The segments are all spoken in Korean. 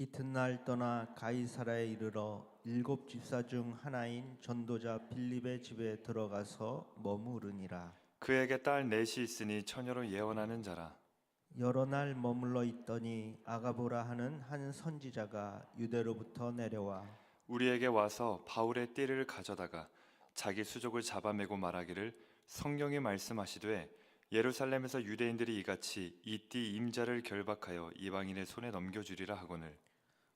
이튿날 떠나 가이사라에 이르러 7집사 중 하나인 전도자 빌립의 집에 들어가서 머무르니라. 그에게 딸 넷이 있으니 처녀로 예언하는 자라. 여러 날 머물러 있더니 아가보라 하는 한 선지자가 유대로부터 내려와 우리에게 와서 바울의 띠를 가져다가 자기 수족을 잡아매고 말하기를, 성령이 말씀하시되 예루살렘에서 유대인들이 이같이 이 띠 임자를 결박하여 이방인의 손에 넘겨주리라 하거늘.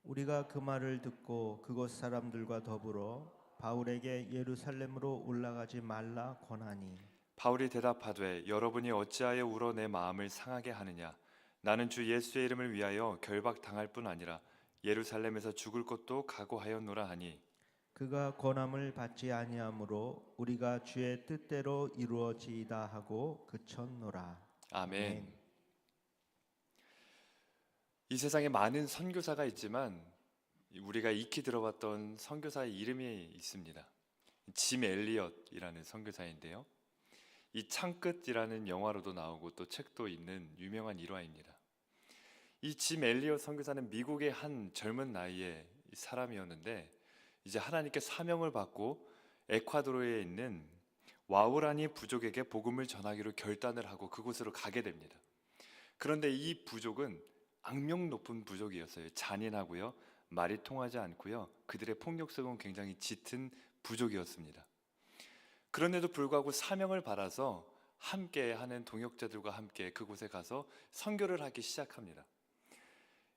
우리가 그 말을 듣고 그곳 사람들과 더불어 바울에게 예루살렘으로 올라가지 말라 권하니 바울이 대답하되, 여러분이 어찌하여 울어 내 마음을 상하게 하느냐? 나는 주 예수의 이름을 위하여 결박당할 뿐 아니라 예루살렘에서 죽을 것도 각오하였노라 하니, 그가 권함을 받지 아니하므로 우리가 주의 뜻대로 이루어지이다 하고 그쳤노라. 아멘. 이 세상에 많은 선교사가 있지만 우리가 익히 들어봤던 선교사의 이름이 있습니다. 짐 엘리엇이라는 선교사인데요. 이 창끝이라는 영화로도 나오고 또 책도 있는 유명한 일화입니다. 이 짐 엘리엇 선교사는 미국의 한 젊은 나이의 사람이었는데, 이제 하나님께 사명을 받고 에콰도르에 있는 와우라니 부족에게 복음을 전하기로 결단을 하고 그곳으로 가게 됩니다. 그런데 이 부족은 악명 높은 부족이었어요. 잔인하고요, 말이 통하지 않고요, 그들의 폭력성은 굉장히 짙은 부족이었습니다. 그런데도 불구하고 사명을 받아서 함께 하는 동역자들과 함께 그곳에 가서 선교를 하기 시작합니다.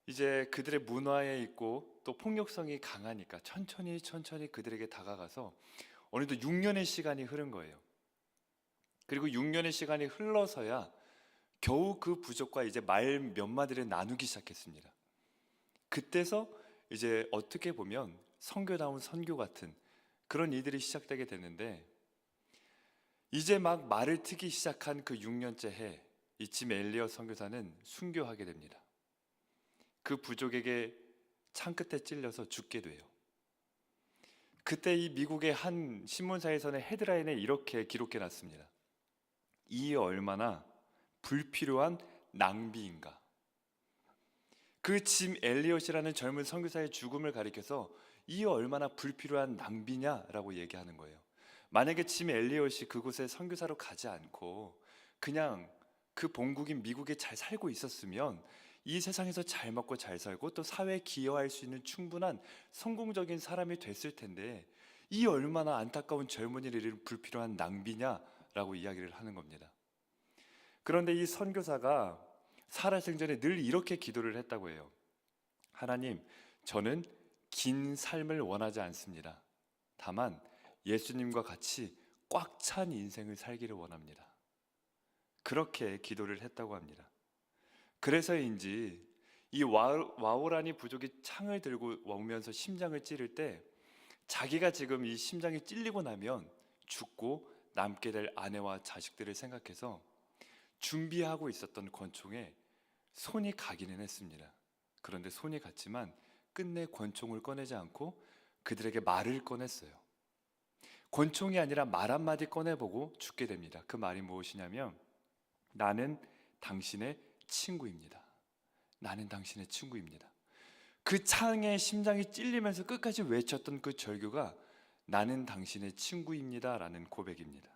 이제 그들의 문화에 있고 또 폭력성이 강하니까 천천히 그들에게 다가가서 어느덧 6년의 시간이 흐른 거예요. 그리고 6년의 시간이 흘러서야 겨우 그 부족과 이제 말 몇 마디를 나누기 시작했습니다. 그때서 이제 어떻게 보면 선교다운 선교 같은 그런 일들이 시작되게 됐는데, 이제 막 말을 트기 시작한 그 6년째 해, 이 짐 엘리엇 선교사는 순교하게 됩니다. 그 부족에게 창끝에 찔려서 죽게 돼요. 그때 이 미국의 한 신문사에서는 헤드라인에 이렇게 기록해 놨습니다. 이 얼마나 불필요한 낭비인가. 그 짐 엘리엇이라는 젊은 선교사의 죽음을 가리켜서 이 얼마나 불필요한 낭비냐라고 얘기하는 거예요. 만약에 짐 엘리엇이 그곳에 선교사로 가지 않고 그냥 그 본국인 미국에 잘 살고 있었으면 이 세상에서 잘 먹고 잘 살고 또 사회에 기여할 수 있는 충분한 성공적인 사람이 됐을 텐데, 이 얼마나 안타까운 젊은이를 잃은 불필요한 낭비냐라고 이야기를 하는 겁니다. 그런데 이 선교사가 살아생전에 늘 이렇게 기도를 했다고 해요. 하나님, 저는 긴 삶을 원하지 않습니다. 다만 예수님과 같이 꽉 찬 인생을 살기를 원합니다. 그렇게 기도를 했다고 합니다. 그래서인지 이 와오라니 부족이 창을 들고 오면서 심장을 찌를 때, 자기가 지금 이 심장이 찔리고 나면 죽고 남게 될 아내와 자식들을 생각해서 준비하고 있었던 권총에 손이 가기는 했습니다. 그런데 손이 갔지만 끝내 권총을 꺼내지 않고 그들에게 말을 꺼냈어요. 권총이 아니라 말 한마디 꺼내보고 죽게 됩니다. 그 말이 무엇이냐면, 나는 당신의 친구입니다. 나는 당신의 친구입니다. 그 창에 심장이 찔리면서 끝까지 외쳤던 그 절규가 나는 당신의 친구입니다 라는 고백입니다.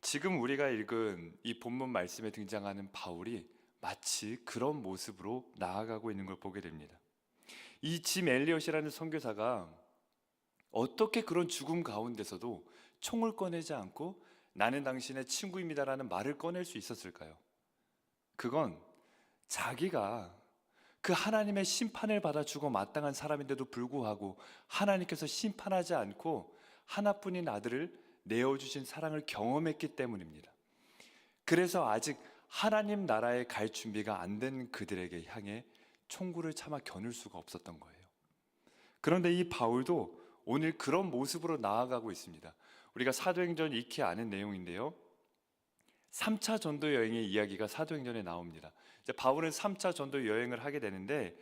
지금 우리가 읽은 이 본문 말씀에 등장하는 바울이 마치 그런 모습으로 나아가고 있는 걸 보게 됩니다. 이 짐 엘리엇이라는 선교사가 어떻게 그런 죽음 가운데서도 총을 꺼내지 않고 나는 당신의 친구입니다라는 말을 꺼낼 수 있었을까요? 그건 자기가 그 하나님의 심판을 받아 죽어 마땅한 사람인데도 불구하고 하나님께서 심판하지 않고 하나뿐인 아들을 내어주신 사랑을 경험했기 때문입니다. 그래서 아직 하나님 나라에 갈 준비가 안 된 그들에게 향해 총구를 차마 겨눌 수가 없었던 거예요. 그런데 이 바울도 오늘 그런 모습으로 나아가고 있습니다. 우리가 사도행전 익히 아는 내용인데요, 3차 전도 여행의 이야기가 사도행전에 나옵니다. 이제 바울은 3차 전도 여행을 하게 되는데,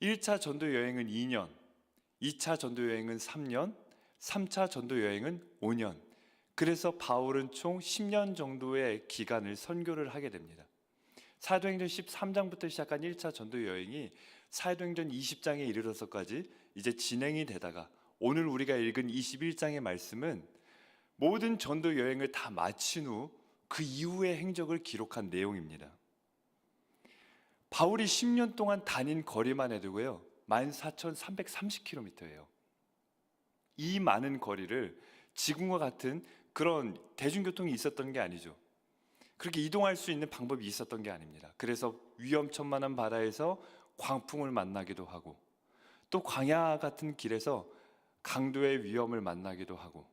1차 전도 여행은 2년, 2차 전도 여행은 3년, 3차 전도 여행은 5년. 그래서 바울은 총 10년 정도의 기간을 선교를 하게 됩니다. 사도행전 13장부터 시작한 1차 전도 여행이 사도행전 20장에 이르러서까지 이제 진행이 되다가 오늘 우리가 읽은 21장의 말씀은 모든 전도 여행을 다 마친 후 그 이후의 행적을 기록한 내용입니다. 바울이 10년 동안 다닌 거리만 해도요 14,330km예요. 이 많은 거리를 지금과 같은 그런 대중교통이 있었던 게 아니죠. 그렇게 이동할 수 있는 방법이 있었던 게 아닙니다. 그래서 위험천만한 바다에서 광풍을 만나기도 하고 또 광야 같은 길에서 강도의 위험을 만나기도 하고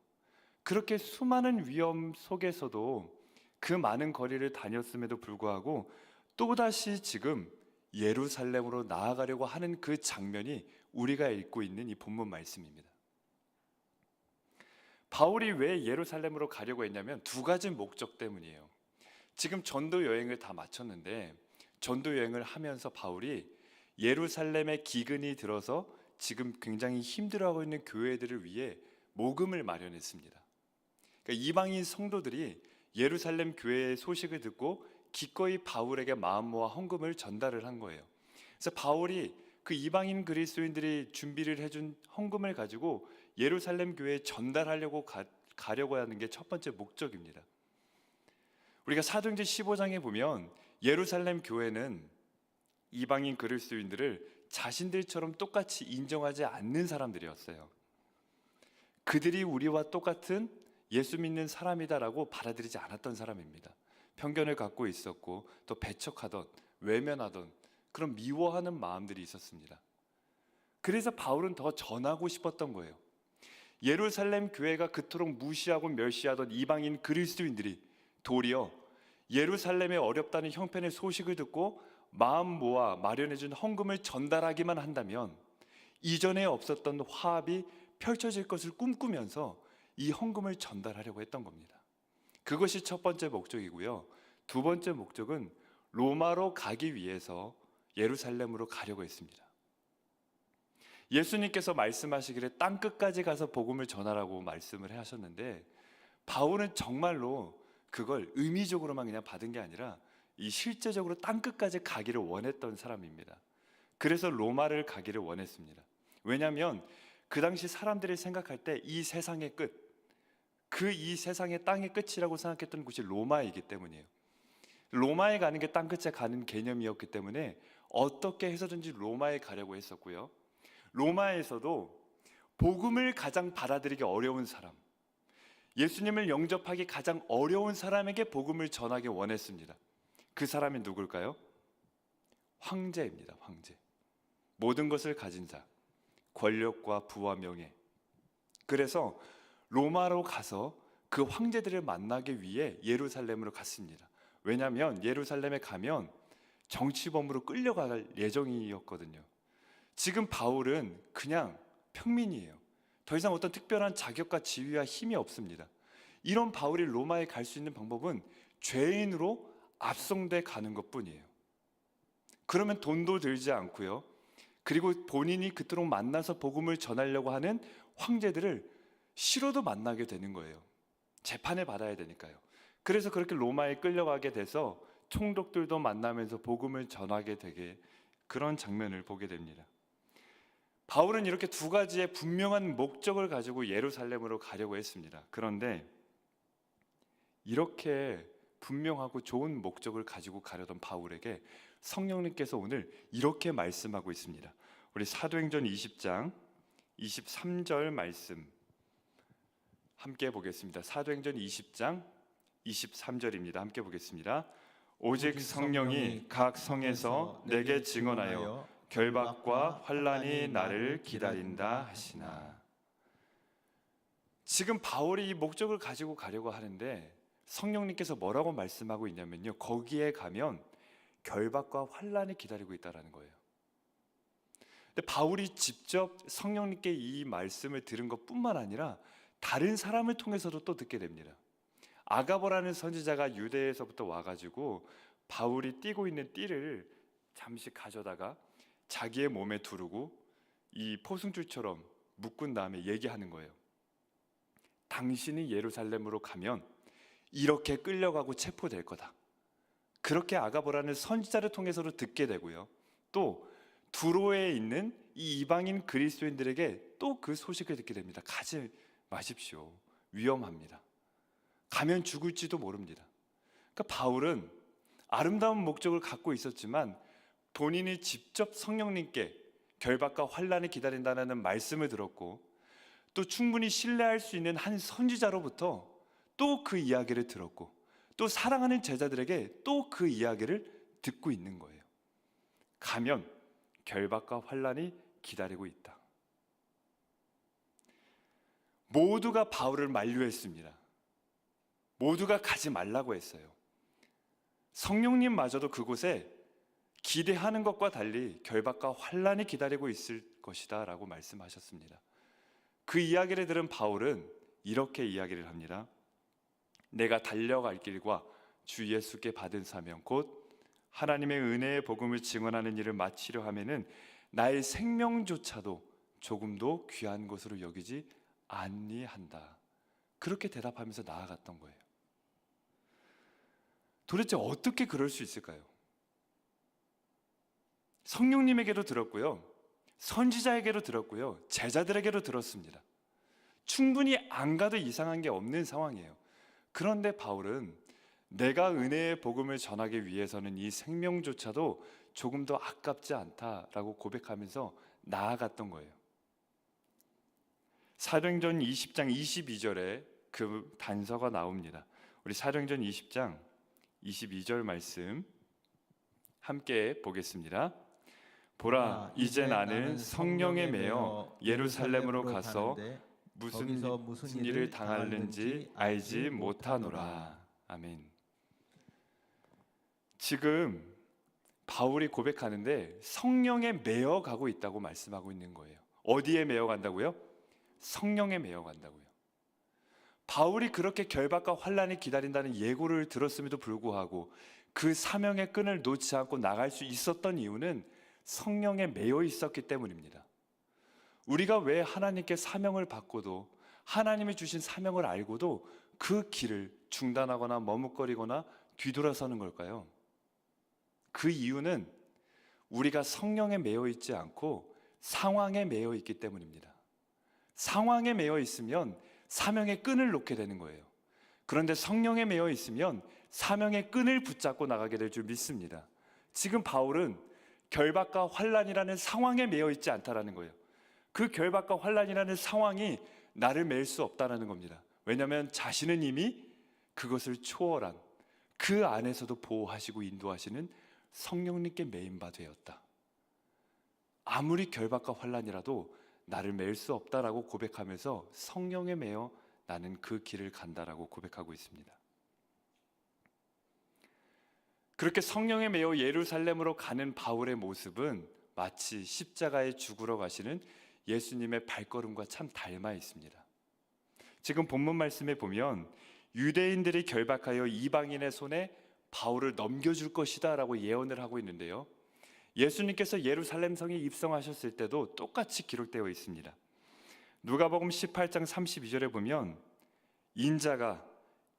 그렇게 수많은 위험 속에서도 그 많은 거리를 다녔음에도 불구하고 또다시 지금 예루살렘으로 나아가려고 하는 그 장면이 우리가 읽고 있는 이 본문 말씀입니다. 바울이 왜 예루살렘으로 가려고 했냐면 두 가지 목적 때문이에요. 지금 전도 여행을 다 마쳤는데 전도 여행을 하면서 바울이 예루살렘에 기근이 들어서 지금 굉장히 힘들어하고 있는 교회들을 위해 모금을 마련했습니다. 그러니까 이방인 성도들이 예루살렘 교회의 소식을 듣고 기꺼이 바울에게 마음 모아 헌금을 전달을 한 거예요. 그래서 바울이 그 이방인 그리스도인들이 준비를 해준 헌금을 가지고 예루살렘 교회에 전달하려고 가려고 하는 게 첫 번째 목적입니다. 우리가 사도행전 15장에 보면 예루살렘 교회는 이방인 그리스도인들을 자신들처럼 똑같이 인정하지 않는 사람들이었어요. 그들이 우리와 똑같은 예수 믿는 사람이다라고 받아들이지 않았던 사람입니다. 편견을 갖고 있었고 또 배척하던 외면하던 그런 미워하는 마음들이 있었습니다. 그래서 바울은 더 전하고 싶었던 거예요. 예루살렘 교회가 그토록 무시하고 멸시하던 이방인 그리스도인들이 도리어 예루살렘에 어렵다는 형편의 소식을 듣고 마음 모아 마련해준 헌금을 전달하기만 한다면 이전에 없었던 화합이 펼쳐질 것을 꿈꾸면서 이 헌금을 전달하려고 했던 겁니다. 그것이 첫 번째 목적이고요. 두 번째 목적은 로마로 가기 위해서 예루살렘으로 가려고 했습니다. 예수님께서 말씀하시기를 땅끝까지 가서 복음을 전하라고 말씀을 하셨는데 바울은 정말로 그걸 의미적으로만 그냥 받은 게 아니라 이 실제적으로 땅끝까지 가기를 원했던 사람입니다. 그래서 로마를 가기를 원했습니다. 왜냐하면 그 당시 사람들이 생각할 때 이 세상의 끝, 이 세상의 땅의 끝이라고 생각했던 곳이 로마이기 때문이에요. 로마에 가는 게 땅끝에 가는 개념이었기 때문에 어떻게 해서든지 로마에 가려고 했었고요. 로마에서도 복음을 가장 받아들이기 어려운 사람, 예수님을 영접하기 가장 어려운 사람에게 복음을 전하기 원했습니다. 그 사람이 누굴까요? 황제입니다. 황제. 모든 것을 가진 자, 권력과 부와 명예. 그래서 로마로 가서 그 황제들을 만나기 위해 예루살렘으로 갔습니다. 왜냐하면 예루살렘에 가면 정치범으로 끌려갈 예정이었거든요. 지금 바울은 그냥 평민이에요. 더 이상 어떤 특별한 자격과 지위와 힘이 없습니다. 이런 바울이 로마에 갈 수 있는 방법은 죄인으로 압송돼 가는 것뿐이에요. 그러면 돈도 들지 않고요. 그리고 본인이 그토록 만나서 복음을 전하려고 하는 황제들을 싫어도 만나게 되는 거예요. 재판을 받아야 되니까요. 그래서 그렇게 로마에 끌려가게 돼서 총독들도 만나면서 복음을 전하게 되게 그런 장면을 보게 됩니다. 바울은 이렇게 두 가지의 분명한 목적을 가지고 예루살렘으로 가려고 했습니다. 그런데 이렇게 분명하고 좋은 목적을 가지고 가려던 바울에게 성령님께서 오늘 이렇게 말씀하고 있습니다. 우리 사도행전 20장 23절 말씀 함께 보겠습니다. 사도행전 20장 23절입니다. 함께 보겠습니다. 오직 성령이 각 성에서 내게 증언하여 결박과 환난이 나를 기다린다 하시나. 지금 바울이 이 목적을 가지고 가려고 하는데 성령님께서 뭐라고 말씀하고 있냐면요, 거기에 가면 결박과 환난이 기다리고 있다라는 거예요. 근데 바울이 직접 성령님께 이 말씀을 들은 것뿐만 아니라 다른 사람을 통해서도 또 듣게 됩니다. 아가보라는 선지자가 유대에서부터 와가지고 바울이 띠고 있는 띠를 잠시 가져다가 자기의 몸에 두르고 이 포승줄처럼 묶은 다음에 얘기하는 거예요. 당신이 예루살렘으로 가면 이렇게 끌려가고 체포될 거다. 그렇게 아가보라는 선지자를 통해서도 듣게 되고요. 또 두로에 있는 이 이방인 그리스도인들에게 또 그 소식을 듣게 됩니다. 가지 마십시오. 위험합니다. 가면 죽을지도 모릅니다. 그러니까 바울은 아름다운 목적을 갖고 있었지만 본인이 직접 성령님께 결박과 환란이 기다린다는 말씀을 들었고, 또 충분히 신뢰할 수 있는 한 선지자로부터 또 그 이야기를 들었고, 또 사랑하는 제자들에게 또 그 이야기를 듣고 있는 거예요. 가면 결박과 환란이 기다리고 있다. 모두가 바울을 만류했습니다. 모두가 가지 말라고 했어요. 성령님마저도 그곳에 기대하는 것과 달리 결박과 환란이 기다리고 있을 것이다 라고 말씀하셨습니다. 그 이야기를 들은 바울은 이렇게 이야기를 합니다. 내가 달려갈 길과 주 예수께 받은 사명 곧 하나님의 은혜의 복음을 증언하는 일을 마치려 하면은 나의 생명조차도 조금도 귀한 것으로 여기지 아니한다. 그렇게 대답하면서 나아갔던 거예요. 도대체 어떻게 그럴 수 있을까요? 성령님에게도 들었고요, 선지자에게도 들었고요, 제자들에게도 들었습니다. 충분히 안 가도 이상한 게 없는 상황이에요. 그런데 바울은 내가 은혜의 복음을 전하기 위해서는 이 생명조차도 조금 더 아깝지 않다라고 고백하면서 나아갔던 거예요. 사도행전 20장 22절에 그 단서가 나옵니다. 우리 사도행전 20장 22절 말씀 함께 보겠습니다. 보라, 이제 나는 성령에 매여 예루살렘으로 가서 무슨 일을 당하는지 알지 못하노라. 아멘. 지금 바울이 고백하는데 성령에 매여 가고 있다고 말씀하고 있는 거예요. 어디에 매여 간다고요? 성령에 매여 간다고요. 바울이 그렇게 결박과 환란이 기다린다는 예고를 들었음에도 불구하고 그 사명의 끈을 놓지 않고 나갈 수 있었던 이유는 성령에 매여 있었기 때문입니다. 우리가 왜 하나님께 사명을 받고도 하나님이 주신 사명을 알고도 그 길을 중단하거나 머뭇거리거나 뒤돌아서는 걸까요? 그 이유는 우리가 성령에 매여 있지 않고 상황에 매여 있기 때문입니다. 상황에 매여 있으면 사명의 끈을 놓게 되는 거예요. 그런데 성령에 매여 있으면 사명의 끈을 붙잡고 나가게 될 줄 믿습니다. 지금 바울은 결박과 환란이라는 상황에 매여 있지 않다라는 거예요. 그 결박과 환란이라는 상황이 나를 맬 수 없다라는 겁니다. 왜냐하면 자신은 이미 그것을 초월한, 그 안에서도 보호하시고 인도하시는 성령님께 매인 바 되었다. 아무리 결박과 환란이라도 나를 맬 수 없다라고 고백하면서 성령에 매여 나는 그 길을 간다라고 고백하고 있습니다. 그렇게 성령에 매여 예루살렘으로 가는 바울의 모습은 마치 십자가에 죽으러 가시는 예수님의 발걸음과 참 닮아 있습니다. 지금 본문 말씀에 보면 유대인들이 결박하여 이방인의 손에 바울을 넘겨줄 것이다 라고 예언을 하고 있는데요, 예수님께서 예루살렘 성에 입성하셨을 때도 똑같이 기록되어 있습니다. 누가복음 18장 32절에 보면 인자가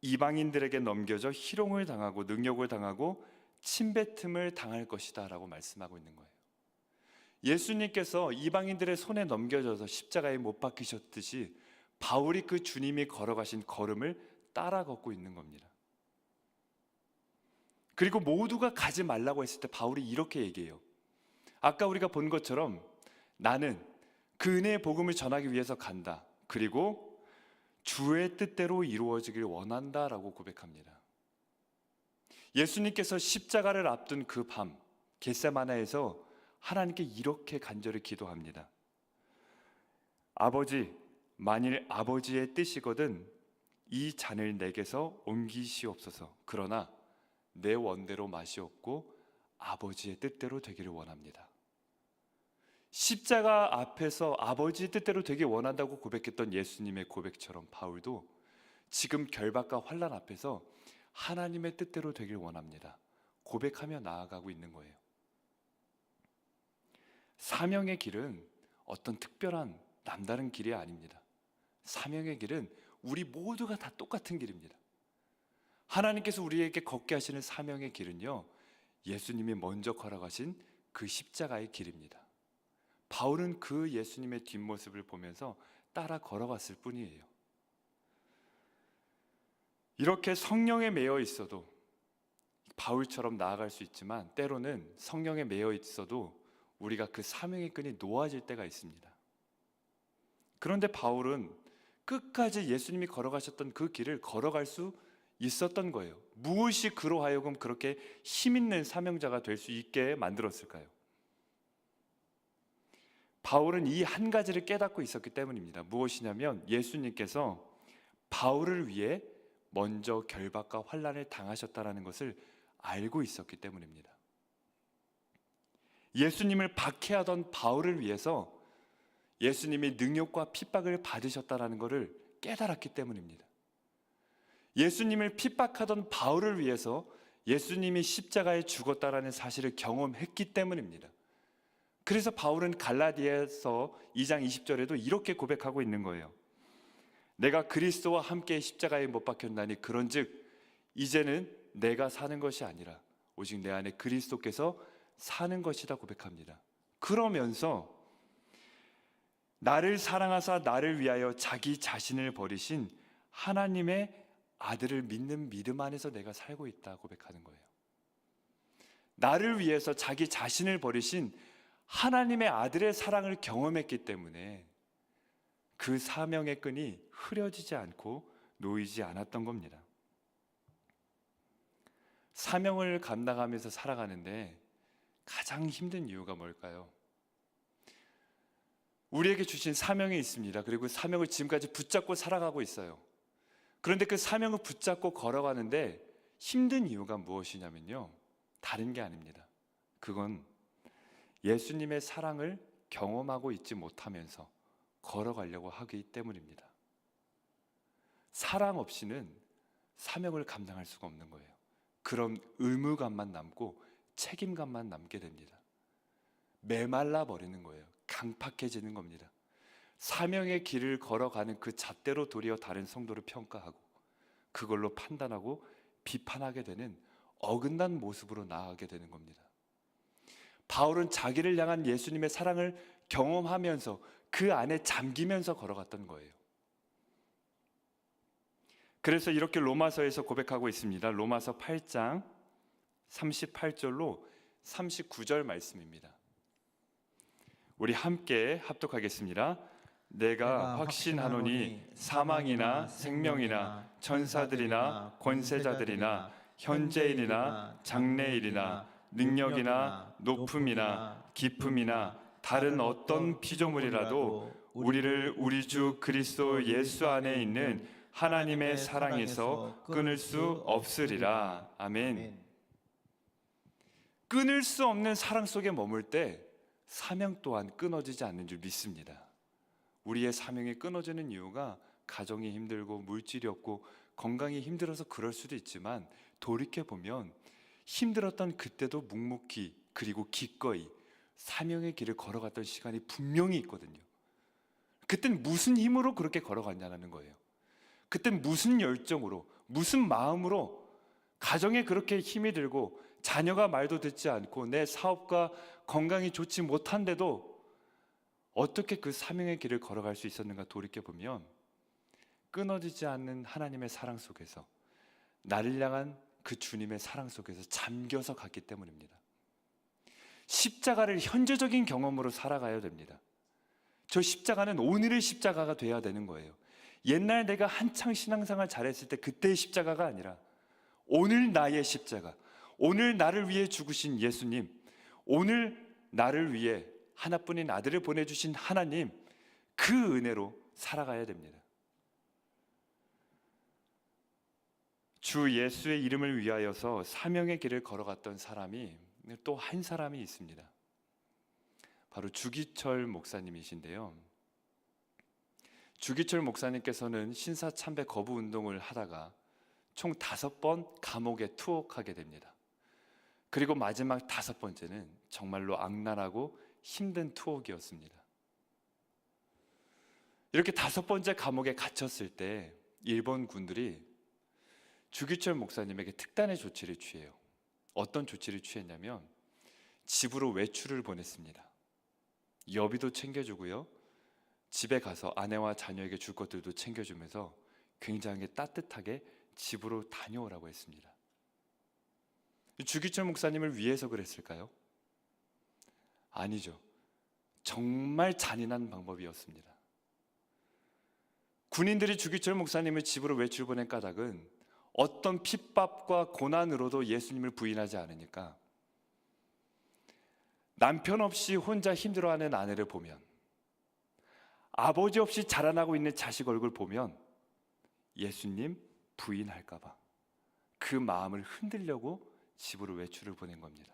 이방인들에게 넘겨져 희롱을 당하고 능욕을 당하고 침뱉음을 당할 것이다 라고 말씀하고 있는 거예요. 예수님께서 이방인들의 손에 넘겨져서 십자가에 못 박히셨듯이 바울이 그 주님이 걸어가신 걸음을 따라 걷고 있는 겁니다. 그리고 모두가 가지 말라고 했을 때 바울이 이렇게 얘기해요. 아까 우리가 본 것처럼 나는 그 은혜의 복음을 전하기 위해서 간다. 그리고 주의 뜻대로 이루어지길 원한다라고 고백합니다. 예수님께서 십자가를 앞둔 그 밤 겟세마네에서 하나님께 이렇게 간절히 기도합니다. 아버지, 만일 아버지의 뜻이거든 이 잔을 내게서 옮기시옵소서. 그러나 내 원대로 마시옵고 아버지의 뜻대로 되기를 원합니다. 십자가 앞에서 아버지의 뜻대로 되길 원한다고 고백했던 예수님의 고백처럼 바울도 지금 결박과 환난 앞에서 하나님의 뜻대로 되길 원합니다. 고백하며 나아가고 있는 거예요. 사명의 길은 어떤 특별한 남다른 길이 아닙니다. 사명의 길은 우리 모두가 다 똑같은 길입니다. 하나님께서 우리에게 걷게 하시는 사명의 길은요, 예수님이 먼저 걸어가신 그 십자가의 길입니다. 바울은 그 예수님의 뒷모습을 보면서 따라 걸어갔을 뿐이에요. 이렇게 성령에 매여 있어도 바울처럼 나아갈 수 있지만 때로는 성령에 매여 있어도 우리가 그 사명의 끈이 놓아질 때가 있습니다. 그런데 바울은 끝까지 예수님이 걸어가셨던 그 길을 걸어갈 수 있었던 거예요. 무엇이 그로 하여금 그렇게 힘있는 사명자가 될 수 있게 만들었을까요? 바울은 이 한 가지를 깨닫고 있었기 때문입니다. 무엇이냐면 예수님께서 바울을 위해 먼저 결박과 환난을 당하셨다는 것을 알고 있었기 때문입니다. 예수님을 박해하던 바울을 위해서 예수님이 능욕과 핍박을 받으셨다는 것을 깨달았기 때문입니다. 예수님을 핍박하던 바울을 위해서 예수님이 십자가에 죽었다는 사실을 경험했기 때문입니다. 그래서 바울은 갈라디아서 2장 20절에도 이렇게 고백하고 있는 거예요. 내가 그리스도와 함께 십자가에 못 박혔나니 그런즉 이제는 내가 사는 것이 아니라 오직 내 안에 그리스도께서 사는 것이다 고백합니다. 그러면서 나를 사랑하사 나를 위하여 자기 자신을 버리신 하나님의 아들을 믿는 믿음 안에서 내가 살고 있다 고백하는 거예요. 나를 위해서 자기 자신을 버리신 하나님의 아들의 사랑을 경험했기 때문에 그 사명의 끈이 흐려지지 않고 놓이지 않았던 겁니다. 사명을 감당하면서 살아가는데 가장 힘든 이유가 뭘까요? 우리에게 주신 사명이 있습니다. 그리고 사명을 지금까지 붙잡고 살아가고 있어요. 그런데 그 사명을 붙잡고 걸어가는데 힘든 이유가 무엇이냐면요, 다른 게 아닙니다. 그건 예수님의 사랑을 경험하고 있지 못하면서 걸어가려고 하기 때문입니다. 사랑 없이는 사명을 감당할 수가 없는 거예요. 그런 의무감만 남고 책임감만 남게 됩니다. 메말라 버리는 거예요. 강팍해지는 겁니다. 사명의 길을 걸어가는 그 잣대로 도리어 다른 성도를 평가하고 그걸로 판단하고 비판하게 되는 어긋난 모습으로 나아가게 되는 겁니다. 바울은 자기를 향한 예수님의 사랑을 경험하면서 그 안에 잠기면서 걸어갔던 거예요. 그래서 이렇게 로마서에서 고백하고 있습니다. 로마서 8장 38절로 39절 말씀입니다. 우리 함께 합독하겠습니다. 내가 확신하노니 사망이나 생명이나 천사들이나 권세자들이나 현재일이나 장래일이나 능력이나 높음이나 깊음이나 다른 어떤 피조물이라도 우리를 우리 주 그리스도 예수 안에 있는 하나님의 사랑에서 끊을 수 없으리라. 아멘. 끊을 수 없는 사랑 속에 머물 때 사명 또한 끊어지지 않는 줄 믿습니다. 우리의 사명이 끊어지는 이유가 가정이 힘들고 물질이 없고 건강이 힘들어서 그럴 수도 있지만 돌이켜보면 힘들었던 그때도 묵묵히 그리고 기꺼이 사명의 길을 걸어갔던 시간이 분명히 있거든요. 그땐 무슨 힘으로 그렇게 걸어갔냐는 거예요. 그땐 무슨 열정으로, 무슨 마음으로 가정에 그렇게 힘이 들고 자녀가 말도 듣지 않고 내 사업과 건강이 좋지 못한데도 어떻게 그 사명의 길을 걸어갈 수 있었는가 돌이켜보면 끊어지지 않는 하나님의 사랑 속에서 나를 향한 그 주님의 사랑 속에서 잠겨서 갔기 때문입니다. 십자가를 현재적인 경험으로 살아가야 됩니다. 저 십자가는 오늘의 십자가가 돼야 되는 거예요. 옛날 내가 한창 신앙생활 잘했을 때 그때의 십자가가 아니라 오늘 나의 십자가, 오늘 나를 위해 죽으신 예수님, 오늘 나를 위해 하나뿐인 아들을 보내주신 하나님, 그 은혜로 살아가야 됩니다. 주 예수의 이름을 위하여서 사명의 길을 걸어갔던 사람이 또 한 사람이 있습니다. 바로 주기철 목사님이신데요. 주기철 목사님께서는 신사참배 거부 운동을 하다가 총 5번 감옥에 투옥하게 됩니다. 그리고 마지막 5번째는 정말로 악랄하고 힘든 투옥이었습니다. 이렇게 5번째 감옥에 갇혔을 때 일본 군들이 주기철 목사님에게 특단의 조치를 취해요. 어떤 조치를 취했냐면 집으로 외출을 보냈습니다. 여비도 챙겨주고요. 집에 가서 아내와 자녀에게 줄 것들도 챙겨주면서 굉장히 따뜻하게 집으로 다녀오라고 했습니다. 주기철 목사님을 위해서 그랬을까요? 아니죠. 정말 잔인한 방법이었습니다. 군인들이 주기철 목사님을 집으로 외출 보낸 까닭은 어떤 핍박과 고난으로도 예수님을 부인하지 않으니까 남편 없이 혼자 힘들어하는 아내를 보면, 아버지 없이 자라나고 있는 자식 얼굴 보면 예수님 부인할까봐 그 마음을 흔들려고 집으로 외출을 보낸 겁니다.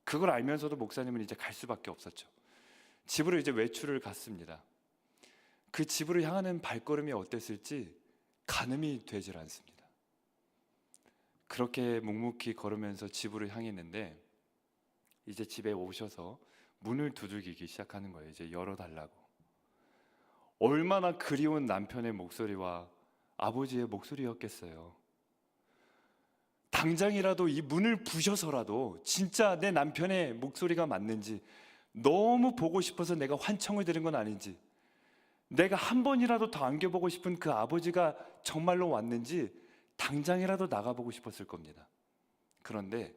그걸 알면서도 목사님은 이제 갈 수밖에 없었죠. 집으로 이제 외출을 갔습니다. 그 집으로 향하는 발걸음이 어땠을지 가늠이 되질 않습니다. 그렇게 묵묵히 걸으면서 집으로 향했는데 이제 집에 오셔서 문을 두들기기 시작하는 거예요. 이제 열어달라고. 얼마나 그리운 남편의 목소리와 아버지의 목소리였겠어요. 당장이라도 이 문을 부셔서라도 진짜 내 남편의 목소리가 맞는지, 너무 보고 싶어서 내가 환청을 드린 건 아닌지, 내가 한 번이라도 더 안겨보고 싶은 그 아버지가 정말로 왔는지 당장이라도 나가보고 싶었을 겁니다. 그런데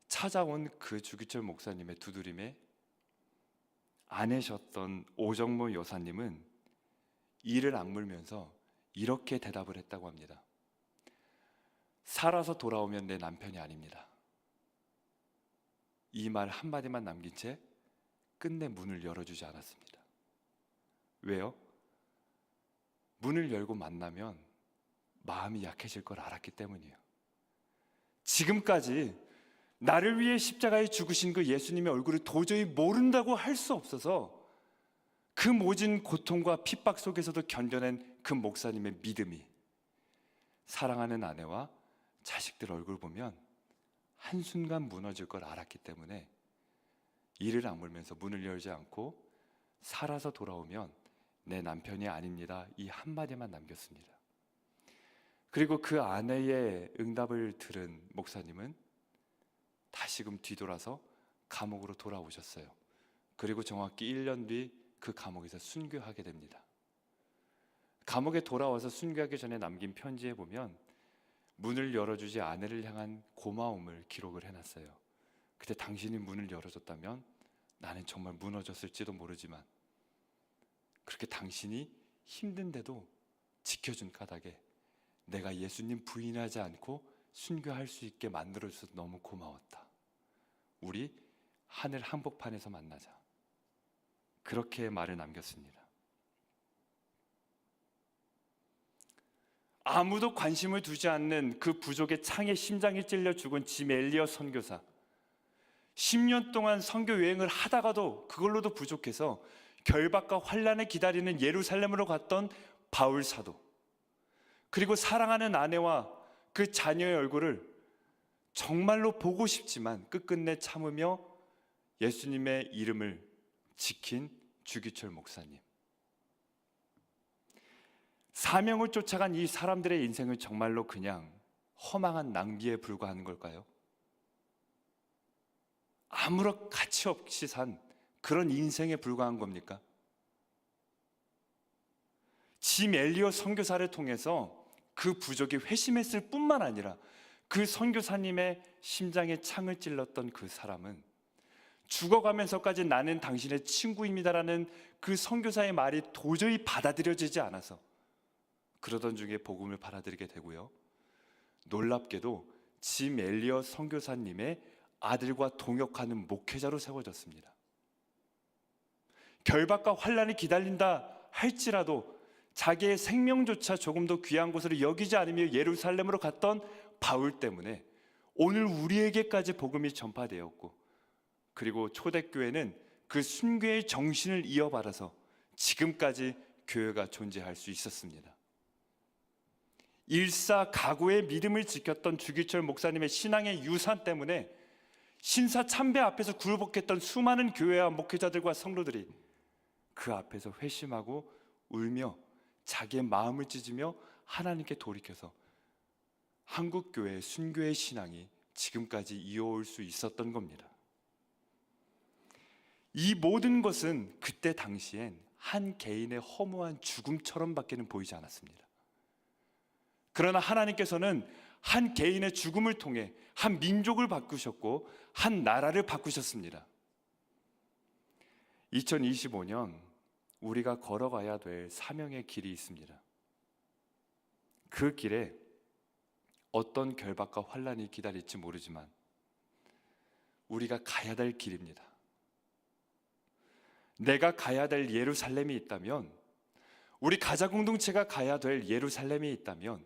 찾아온 그 주기철 목사님의 두드림에 아내셨던 오정모 여사님은 이를 악물면서 이렇게 대답을 했다고 합니다. 살아서 돌아오면 내 남편이 아닙니다. 이 말 한마디만 남긴 채 끝내 문을 열어주지 않았습니다. 왜요? 문을 열고 만나면 마음이 약해질 걸 알았기 때문이에요. 지금까지 나를 위해 십자가에 죽으신 그 예수님의 얼굴을 도저히 모른다고 할 수 없어서 그 모진 고통과 핍박 속에서도 견뎌낸 그 목사님의 믿음이 사랑하는 아내와 자식들 얼굴 보면 한순간 무너질 걸 알았기 때문에 이를 악물면서 문을 열지 않고 살아서 돌아오면 내 남편이 아닙니다. 이 한마디만 남겼습니다. 그리고 그 아내의 응답을 들은 목사님은 다시금 뒤돌아서 감옥으로 돌아오셨어요. 그리고 정확히 1년 뒤 그 감옥에서 순교하게 됩니다. 감옥에 돌아와서 순교하기 전에 남긴 편지에 보면 문을 열어주지 아내를 향한 고마움을 기록을 해놨어요. 그때 당신이 문을 열어줬다면 나는 정말 무너졌을지도 모르지만 그렇게 당신이 힘든데도 지켜준 까닭에 내가 예수님 부인하지 않고 순교할 수 있게 만들어줘서 너무 고마웠다. 우리 하늘 한복판에서 만나자. 그렇게 말을 남겼습니다. 아무도 관심을 두지 않는 그 부족의 창에 심장이 찔려 죽은 짐 엘리엇 선교사. 10년 동안 선교 여행을 하다가도 그걸로도 부족해서 결박과 환난을 기다리는 예루살렘으로 갔던 바울 사도. 그리고 사랑하는 아내와 그 자녀의 얼굴을 정말로 보고 싶지만 끝끝내 참으며 예수님의 이름을 지킨 주기철 목사님. 사명을 쫓아간 이 사람들의 인생은 정말로 그냥 허망한 낭비에 불과한 걸까요? 아무런 가치 없이 산 그런 인생에 불과한 겁니까? 짐 엘리엇 선교사를 통해서 그 부족이 회심했을 뿐만 아니라 그 선교사님의 심장에 창을 찔렀던 그 사람은 죽어가면서까지 나는 당신의 친구입니다라는 그 선교사의 말이 도저히 받아들여지지 않아서 그러던 중에 복음을 받아들이게 되고요. 놀랍게도 짐 엘리엇 선교사님의 아들과 동역하는 목회자로 세워졌습니다. 결박과 환난이 기다린다 할지라도 자기의 생명조차 조금 더 귀한 곳으로 여기지 않으며 예루살렘으로 갔던 바울 때문에 오늘 우리에게까지 복음이 전파되었고, 그리고 초대교회는 그 순교의 정신을 이어받아서 지금까지 교회가 존재할 수 있었습니다. 일사각오의 믿음을 지켰던 주기철 목사님의 신앙의 유산 때문에 신사참배 앞에서 굴복했던 수많은 교회와 목회자들과 성도들이 그 앞에서 회심하고 울며 자기의 마음을 찢으며 하나님께 돌이켜서 한국교회의 순교의 신앙이 지금까지 이어올 수 있었던 겁니다. 이 모든 것은 그때 당시엔 한 개인의 허무한 죽음처럼 밖에는 보이지 않았습니다. 그러나 하나님께서는 한 개인의 죽음을 통해 한 민족을 바꾸셨고 한 나라를 바꾸셨습니다. 2025년 우리가 걸어가야 될 사명의 길이 있습니다. 그 길에 어떤 결박과 환란이 기다릴지 모르지만 우리가 가야 될 길입니다. 내가 가야 될 예루살렘이 있다면, 우리 가자 공동체가 가야 될 예루살렘이 있다면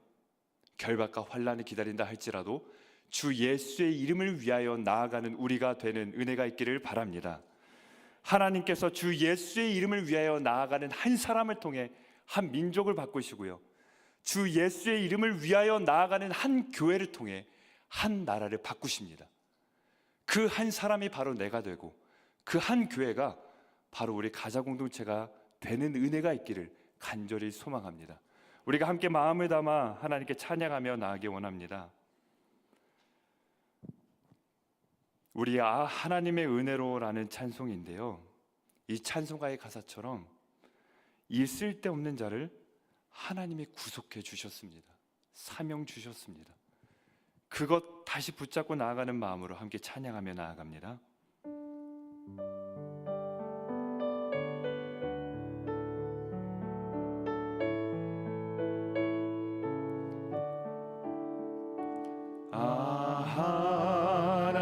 결박과 환란이 기다린다 할지라도 주 예수의 이름을 위하여 나아가는 우리가 되는 은혜가 있기를 바랍니다. 하나님께서 주 예수의 이름을 위하여 나아가는 한 사람을 통해 한 민족을 바꾸시고요, 주 예수의 이름을 위하여 나아가는 한 교회를 통해 한 나라를 바꾸십니다. 그 한 사람이 바로 내가 되고 그 한 교회가 바로 우리 가자 공동체가 되는 은혜가 있기를 간절히 소망합니다. 우리가 함께 마음을 담아 하나님께 찬양하며 나아가기 원합니다. 우리 하나님의 은혜로라는 찬송인데요, 이 찬송가의 가사처럼 이 쓸데없는 자를 하나님이 구속해 주셨습니다. 사명 주셨습니다. 그것 다시 붙잡고 나아가는 마음으로 함께 찬양하며 나아갑니다.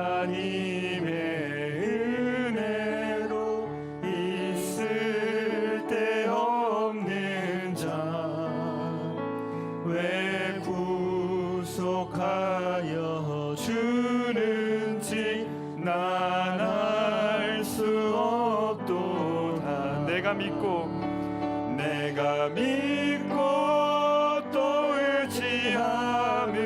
하나님의 은혜로 있을 데 없는 자 왜 구속하여 주는지 난 알 수 없도다. 내가 믿고 또 의지하는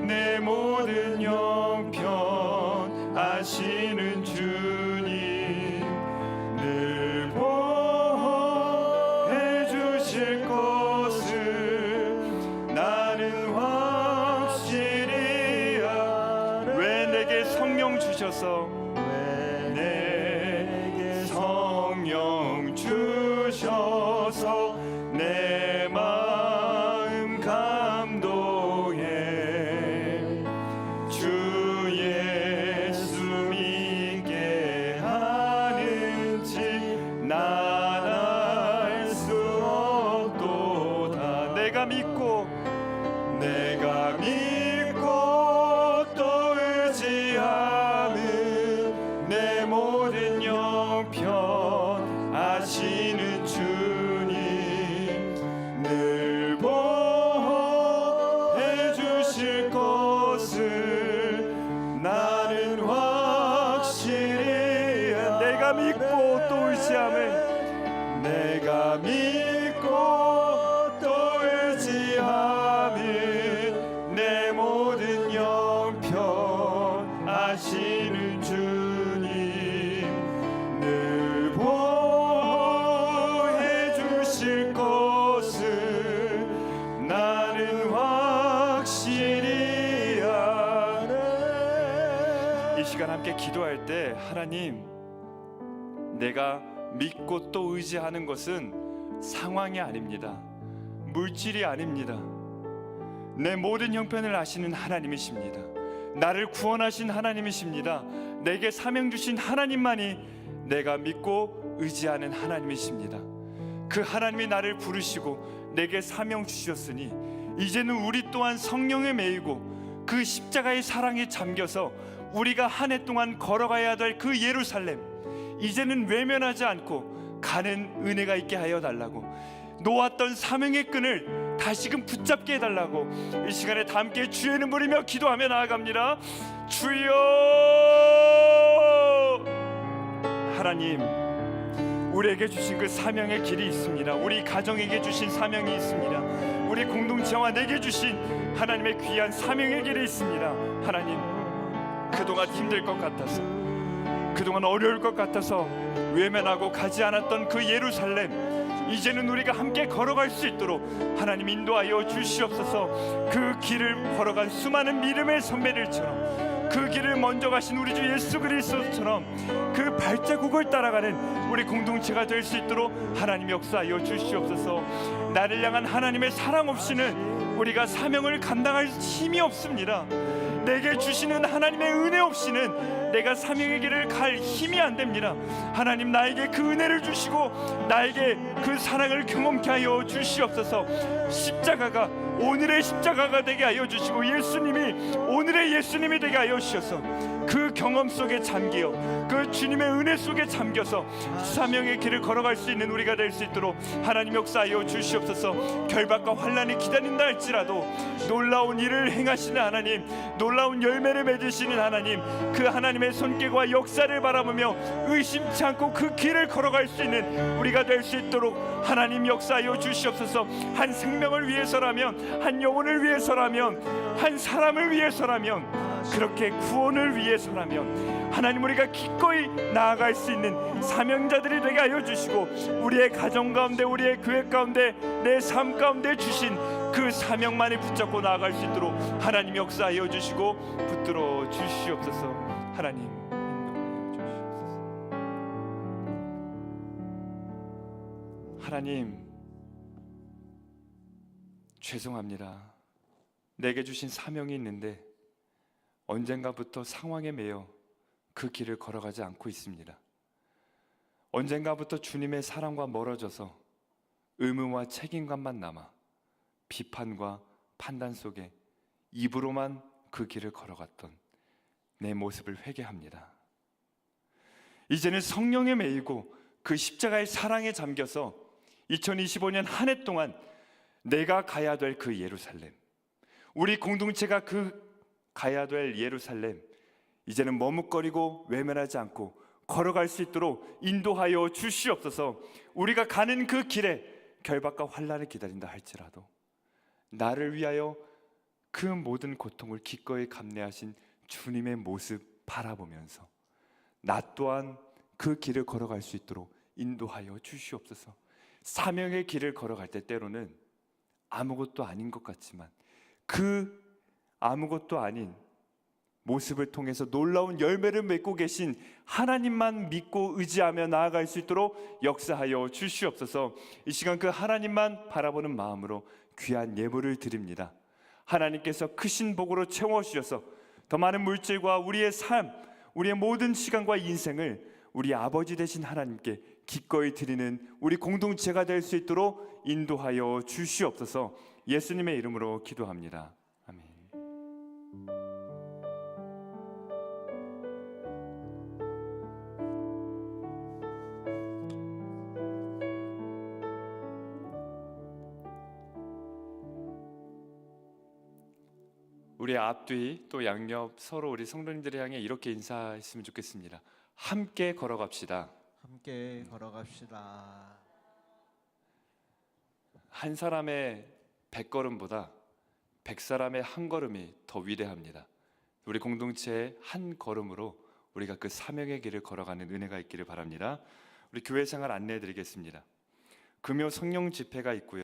내 모든 형편 아시는 주님 늘 보호해 주실 것을 나는 확실히 알아. 왜 내게 성령 주셔서 내 마음 감동해 주 예수 믿게 하는지 난 알 수 없도다. 내가 믿고 또 의지하는 내 모든 형편 아시는 주님 늘 보호해 주실 것을 나는 확실히 내가 믿고 또 의지함을 내 모든 형편 아시는 주님 늘 보호해 주실 것을 나는 확실히 아네. 이 시간 함께 기도할 때 하나님, 내가 믿고 또 의지하는 것은 상황이 아닙니다. 물질이 아닙니다. 내 모든 형편을 아시는 하나님이십니다. 나를 구원하신 하나님이십니다. 내게 사명 주신 하나님만이 내가 믿고 의지하는 하나님이십니다. 그 하나님이 나를 부르시고 내게 사명 주셨으니 이제는 우리 또한 성령에 매이고 그 십자가의 사랑에 잠겨서 우리가 한 해 동안 걸어가야 될 그 예루살렘, 이제는 외면하지 않고 가는 은혜가 있게 하여 달라고, 놓았던 사명의 끈을 다시금 붙잡게 해달라고 이 시간에 다 함께 주의 이름 부르며 기도하며 나아갑니다. 주여, 하나님, 우리에게 주신 그 사명의 길이 있습니다. 우리 가정에게 주신 사명이 있습니다. 우리 공동체와 내게 주신 하나님의 귀한 사명의 길이 있습니다. 하나님, 그동안 힘들 것 같아서, 그동안 어려울 것 같아서 외면하고 가지 않았던 그 예루살렘, 이제는 우리가 함께 걸어갈 수 있도록 하나님 인도하여 주시옵소서. 그 길을 걸어간 수많은 믿음의 선배들처럼, 그 길을 먼저 가신 우리 주 예수 그리스도처럼 그 발자국을 따라가는 우리 공동체가 될 수 있도록 하나님 역사하여 주시옵소서. 나를 향한 하나님의 사랑 없이는 우리가 사명을 감당할 힘이 없습니다. 내게 주시는 하나님의 은혜 없이는 내가 사명의 길을 갈 힘이 안 됩니다. 하나님, 나에게 그 은혜를 주시고 나에게 그 사랑을 경험케 하여 주시옵소서. 십자가가 오늘의 십자가가 되게 하여 주시고 예수님이 오늘의 예수님이 되게 하여 주셔서 그 경험 속에 잠겨 그 주님의 은혜 속에 잠겨서 사명의 길을 걸어갈 수 있는 우리가 될 수 있도록 하나님 역사하여 주시옵소서. 결박과 환난이 기다린다 할지라도 놀라운 일을 행하시는 하나님, 놀라운 열매를 맺으시는 하나님, 그 하나님의 손길과 역사를 바라보며 의심치 않고 그 길을 걸어갈 수 있는 우리가 될 수 있도록 하나님 역사하여 주시옵소서. 한 생명을 위해서라면, 한 영혼을 위해서라면, 한 사람을 위해서라면, 그렇게 구원을 위해서라면 하나님, 우리가 기꺼이 나아갈 수 있는 사명자들이 되게 하여 주시고 우리의 가정 가운데, 우리의 교회 가운데, 내 삶 가운데 주신 그 사명만을 붙잡고 나아갈 수 있도록 하나님 역사하여 주시고 붙들어 주시옵소서. 하나님 인도하여 주시옵소서. 하나님, 죄송합니다. 내게 주신 사명이 있는데 언젠가부터 상황에 매여 그 길을 걸어가지 않고 있습니다. 언젠가부터 주님의 사랑과 멀어져서 의무와 책임감만 남아 비판과 판단 속에 입으로만 그 길을 걸어갔던 내 모습을 회개합니다. 이제는 성령에 매이고 그 십자가의 사랑에 잠겨서 2025년 한 해 동안 내가 가야 될 그 예루살렘, 우리 공동체가 그 가야 될 예루살렘, 이제는 머뭇거리고 외면하지 않고 걸어갈 수 있도록 인도하여 주시옵소서. 우리가 가는 그 길에 결박과 환난을 기다린다 할지라도 나를 위하여 그 모든 고통을 기꺼이 감내하신 주님의 모습 바라보면서 나 또한 그 길을 걸어갈 수 있도록 인도하여 주시옵소서. 사명의 길을 걸어갈 때 때로는 아무것도 아닌 것 같지만 그 아무것도 아닌 모습을 통해서 놀라운 열매를 맺고 계신 하나님만 믿고 의지하며 나아갈 수 있도록 역사하여 주시옵소서. 이 시간 그 하나님만 바라보는 마음으로 귀한 예물을 드립니다. 하나님께서 크신 복으로 채워주셔서 더 많은 물질과 우리의 삶, 우리의 모든 시간과 인생을 우리 아버지 되신 하나님께 기꺼이 드리는 우리 공동체가 될 수 있도록 인도하여 주시옵소서. 예수님의 이름으로 기도합니다. 아멘. 우리 앞뒤 또 양옆 서로 우리 성도님들을 향해 이렇게 인사했으면 좋겠습니다. 함께 걸어갑시다. 함께 걸어갑시다. 한 사람의 100걸음보다 100사람의 한 걸음이 더 위대합니다. 우리 공동체의 한 걸음으로 우리가 그 사명의 길을 걸어가는 은혜가 있기를 바랍니다. 우리 교회 생활 안내해 드리겠습니다. 금요 성령 집회가 있고요.